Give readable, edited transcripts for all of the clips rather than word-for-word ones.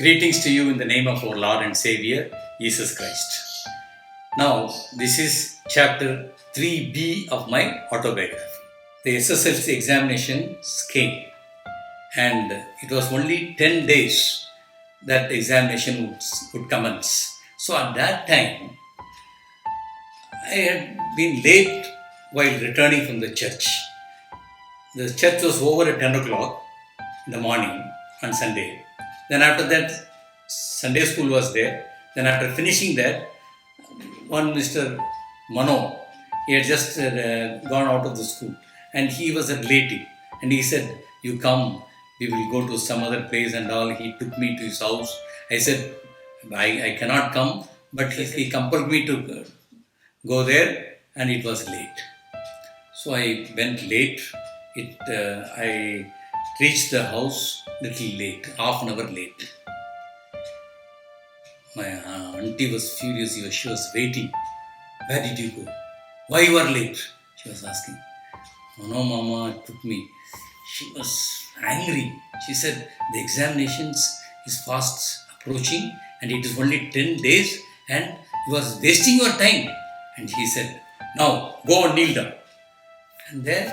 Greetings to you in the name of our Lord and Savior, Jesus Christ. Now, this is chapter 3b of my autobiography. The SSLC examinations came, and it was only 10 days that the examination would commence. So, at that time, I had been late while returning from the church. The church was over at 10 o'clock in the morning on Sunday. Then after that, Sunday school was there. Then after finishing that, one Mr. Mano, he had just gone out of the school and he was at late. And he said, "You come, we will go to some other place and all." He took me to his house. I said, I cannot come, but he compelled me to go there, and it was late. So I went late. I reached the house little late, half an hour late. My auntie was furious. She was waiting. "Where did you go? Why you are late?" She was asking. "Oh no, Mama took me." She was angry. She said, "The examinations is fast approaching and it is only 10 days and you are wasting your time." And he said, "Now go and kneel down." And there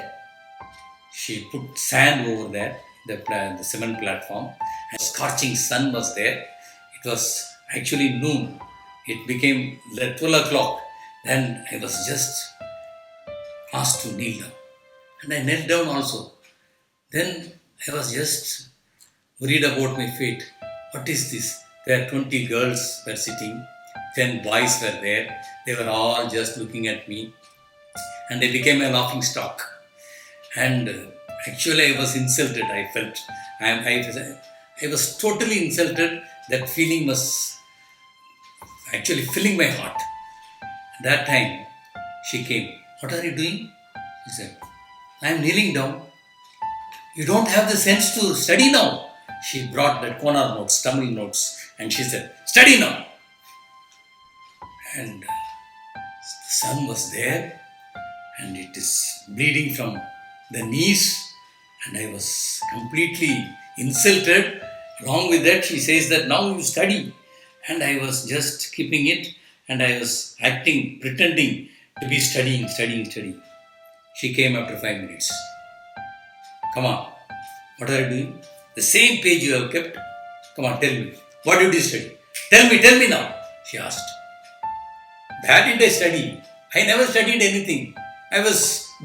she put sand over there, the cement platform, and scorching sun was there. It was actually noon. It became 12 o'clock. Then I was just asked to kneel down. And I knelt down also. Then I was just worried about my fate. What is this? There 20 girls were sitting, 10 boys were there. They were all just looking at me. And I became a laughing stock. And actually I was insulted, I felt. I was totally insulted. That feeling was actually filling my heart. At that time, she came. "What are you doing?" She said. "I am kneeling down." "You don't have the sense to study now." She brought the Konar notes, Tamil notes, and she said, "Study now." And the sun was there, and it is bleeding from the knees, and I was completely insulted. Along with that, she says that now you study. And I was just keeping it, and I was acting, pretending to be studying. She came after 5 minutes. "Come on, what are you doing? The same page you have kept. Come on, tell me. What did you study? Tell me now," she asked. "That did I study? I never studied anything. I was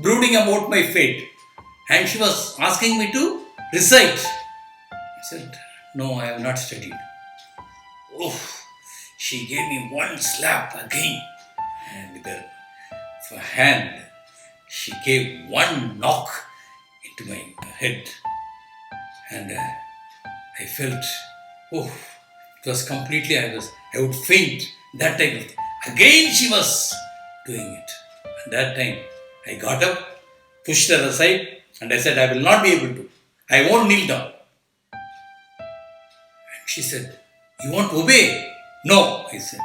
brooding about my fate." And she was asking me to recite. I said, "No, I have not studied." Oh, she gave me one slap again. And with her hand, she gave one knock into my head. And I felt, it was completely, I would faint. That time, again she was doing it. At that time, I got up, pushed her aside, and I said, "I will not be able to. I won't kneel down." And she said, "You won't obey?" "No," I said.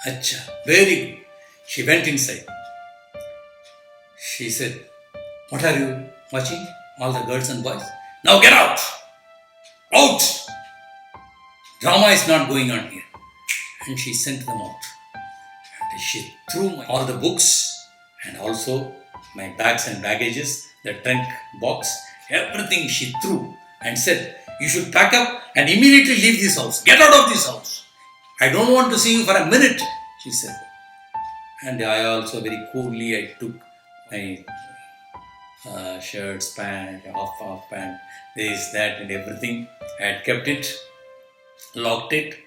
"Acha, very good." She went inside. She said, "What are you watching? All the girls and boys? Now get out! Out! Drama is not going on here." And she sent them out. And she threw all the books and also my bags and baggages, the trunk box, everything she threw and said, "You should pack up and immediately leave this house. Get out of this house. I don't want to see you for a minute," she said. And I also very coolly, I took my shirts, pant, half pant, this, that and everything. I had kept it, locked it.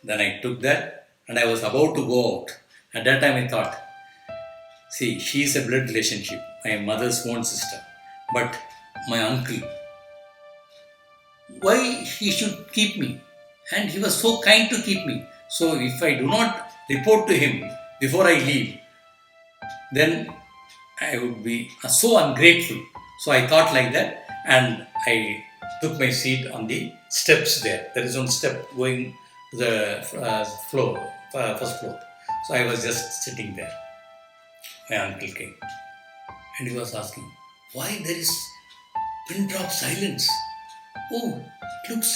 Then I took that and I was about to go out. At that time I thought, see, she is a blood relationship, my mother's own sister. But my uncle, why he should keep me? And he was so kind to keep me. So if I do not report to him before I leave, then I would be so ungrateful. So I thought like that, and I took my seat on the steps there. There is one step going to the first floor. So I was just sitting there. My uncle came and he was asking, "Why there is pin drop silence? Oh, it looks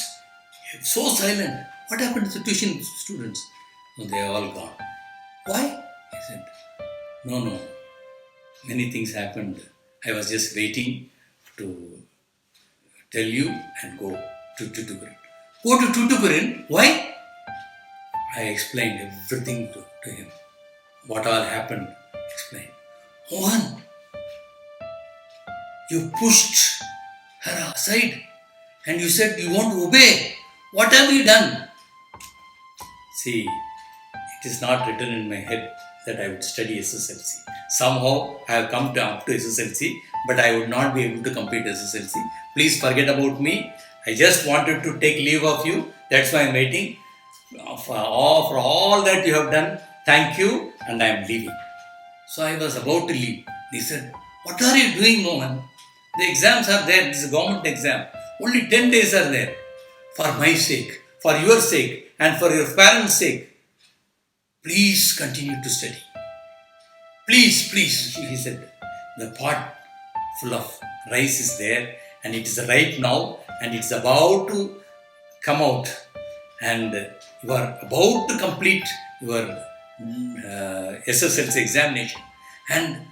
So silent. What happened to the tuition students? No, they are all gone. Why? He said, no, no. Many things happened. I was just waiting to tell you and go to Tuticorin. Go to Tuticorin? Why? I explained everything to him. What all happened? Explained. Mohan, you pushed her aside and you said you want to obey. What have you done? See, it is not written in my head that I would study SSLC. Somehow I have come up to SSLC, but I would not be able to complete SSLC. Please forget about me. I just wanted to take leave of you. That's why I'm waiting. For all that you have done, thank you, and I am leaving. So I was about to leave. He said, what are you doing, Mohan? The exams are there. This is a government exam. Only 10 days are there. For my sake, for your sake, and for your parents' sake, please continue to study. Please, please, he said. The pot full of rice is there, and it is ripe now, and it's about to come out, and you are about to complete your SSLC examination, and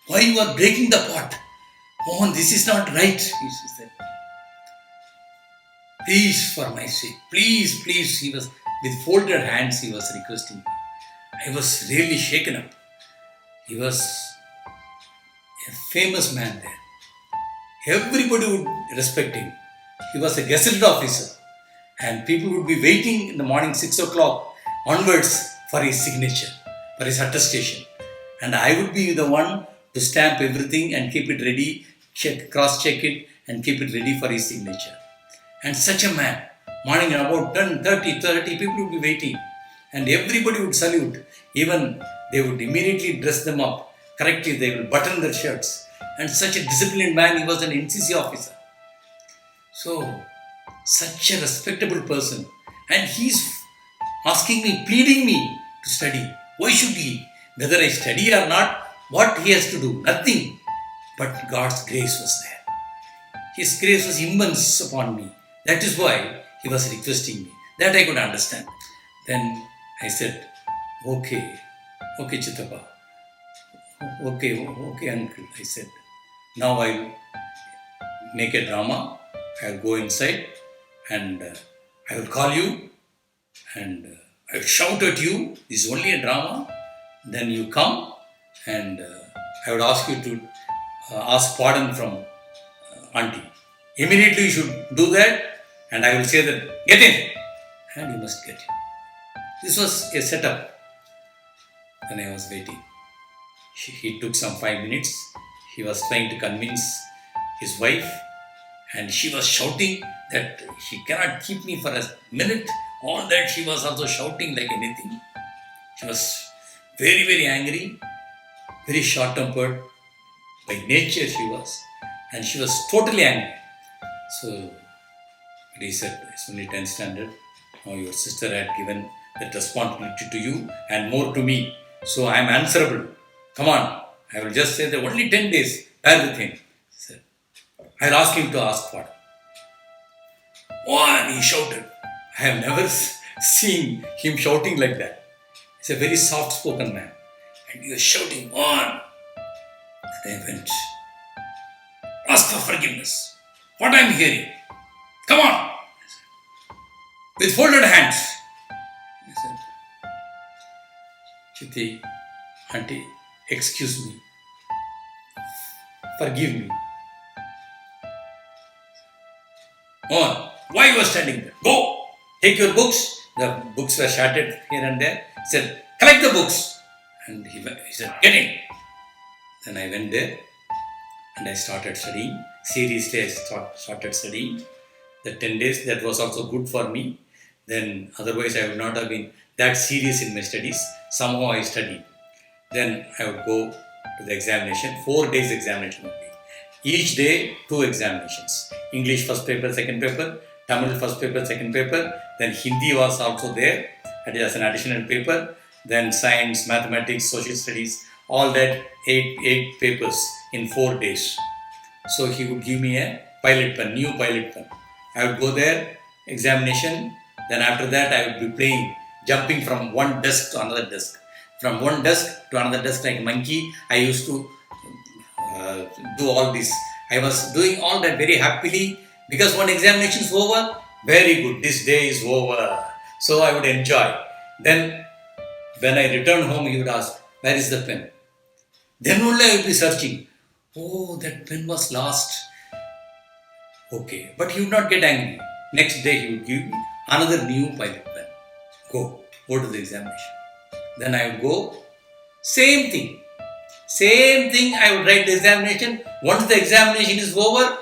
why you are breaking the pot? Mohan, this is not right, he said. Please, for my sake, please, please, he was, with folded hands, he was requesting me. I was really shaken up. He was a famous man there. Everybody would respect him. He was a gazetted officer, and people would be waiting in the morning 6 o'clock onwards for his signature, for his attestation. And I would be the one to stamp everything and keep it ready, cross-check it, and keep it ready for his signature. And such a man, morning about 10:30, people would be waiting, and everybody would salute. Even they would immediately dress them up correctly, they will button their shirts. And such a disciplined man, he was an NCC officer. So, such a respectable person. And he's asking me, pleading me to study. Why should he? Whether I study or not, what he has to do? Nothing. But God's grace was there. His grace was immense upon me. That is why he was requesting me. That I could understand. Then I said, okay, Chittappa. Okay, uncle, I said. Now I'll make a drama. I'll go inside and I will call you and I will shout at you. This is only a drama. Then you come and I would ask you to ask pardon from auntie. Immediately you should do that and I will say that, get in. And you must get in. This was a setup. Then I was waiting. He took some 5 minutes. He was trying to convince his wife and she was shouting that he cannot keep me for a minute. All that she was also shouting like anything. She was very, very angry, very short-tempered. By nature she was. And she was totally angry. So he said, it's only 10th standard. Now your sister had given that responsibility to you and more to me. So I am answerable. Come on. I will just say that only 10 days. Bear with him. He said, I'll ask him to ask pardon. Oh, and he shouted. I have never seen him shouting like that. He's a very soft-spoken man. And he was shouting on. And I went, ask for forgiveness. What I am hearing. Come on. With folded hands. He said, Chitti, auntie, excuse me. Forgive me. On. Why you were standing there? Go. Take your books. The books were shattered here and there. He said, collect the books. And he said, get in. Then I went there and I started studying. Seriously, I started studying. The 10 days, that was also good for me. Then otherwise I would not have been that serious in my studies. Somehow I studied. Then I would go to the examination. 4 days examination only. Each day 2 examinations. English first paper, second paper. Tamil first paper, second paper. Then Hindi was also there as an additional paper. Then science, mathematics, social studies. All that 8 papers in 4 days. So he would give me a pilot pen, new pilot pen. I would go there examination. Then after that, I would be playing, jumping from one desk to another desk. From one desk to another desk like monkey, I used to do all this. I was doing all that very happily because one examination is over. Very good, this day is over. So I would enjoy. Then when I return home, he would ask, where is the pen? Then only I would be searching. Oh, that pen was lost. Okay, but he would not get angry. Next day he would give me another new pilot pen. Go to the examination. Then I would go, same thing. Same thing, I would write the examination. Once the examination is over,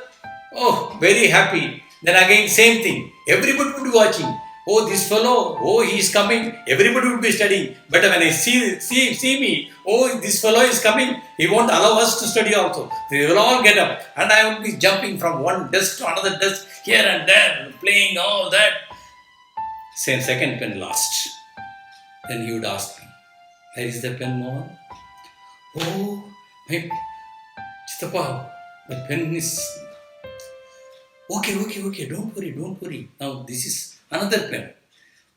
oh, very happy. Then again, same thing. Everybody would be watching. Oh, this fellow, oh, he is coming. Everybody would be studying. But when I see me, oh, this fellow is coming. He won't allow us to study also. They will all get up. And I would be jumping from one desk to another desk, here and there, playing all that. Same second pen lost. Then he would ask me, where is the pen, Mohan? Oh, my Chittappa, the pen is... Okay, don't worry. Now this is another pen.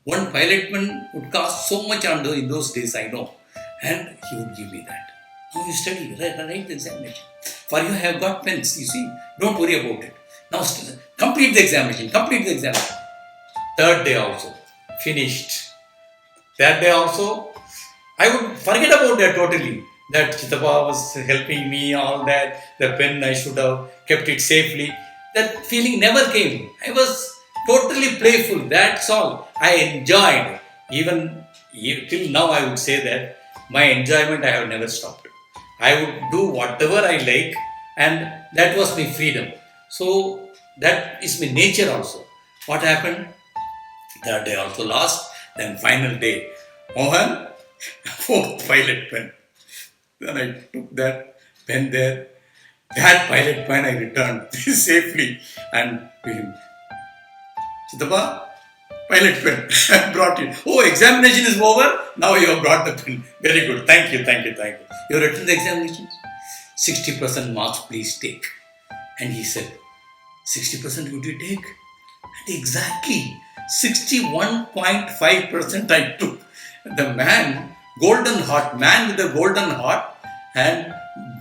One pilot pen would cost so much in those days, I know. And he would give me that. Now you study, write the examination. For you have got pens, you see. Don't worry about it. Now complete the examination. Third day also, finished. That day also, I would forget about that totally. That Chittappa was helping me, all that. The pen, I should have kept it safely. That feeling never came. I was totally playful. That's all. I enjoyed. Even till now, I would say that my enjoyment I have never stopped. I would do whatever I like, and that was my freedom. So that is my nature also. What happened? That day also lost. Then final day, Mohan, fourth pilot pen. Then I took that pen there. That pilot pen I returned safely and to him. Chittappa, pilot pen. I brought it. Oh, examination is over. Now you have brought the pen. Very good. Thank you. You have written the examinations. 60% marks, please take. And he said, 60% would you take? And exactly 61.5% I took. The man with the golden heart, and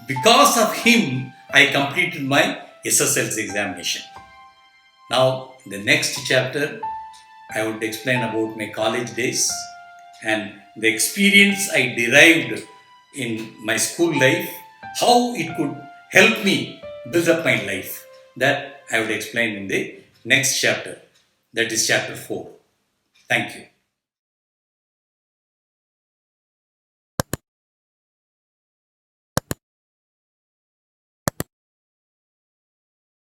because of him, I completed my SSLC examination. Now, in the next chapter, I would explain about my college days and the experience I derived in my school life, how it could help me build up my life. That I would explain in the next chapter. That is chapter 4. Thank you.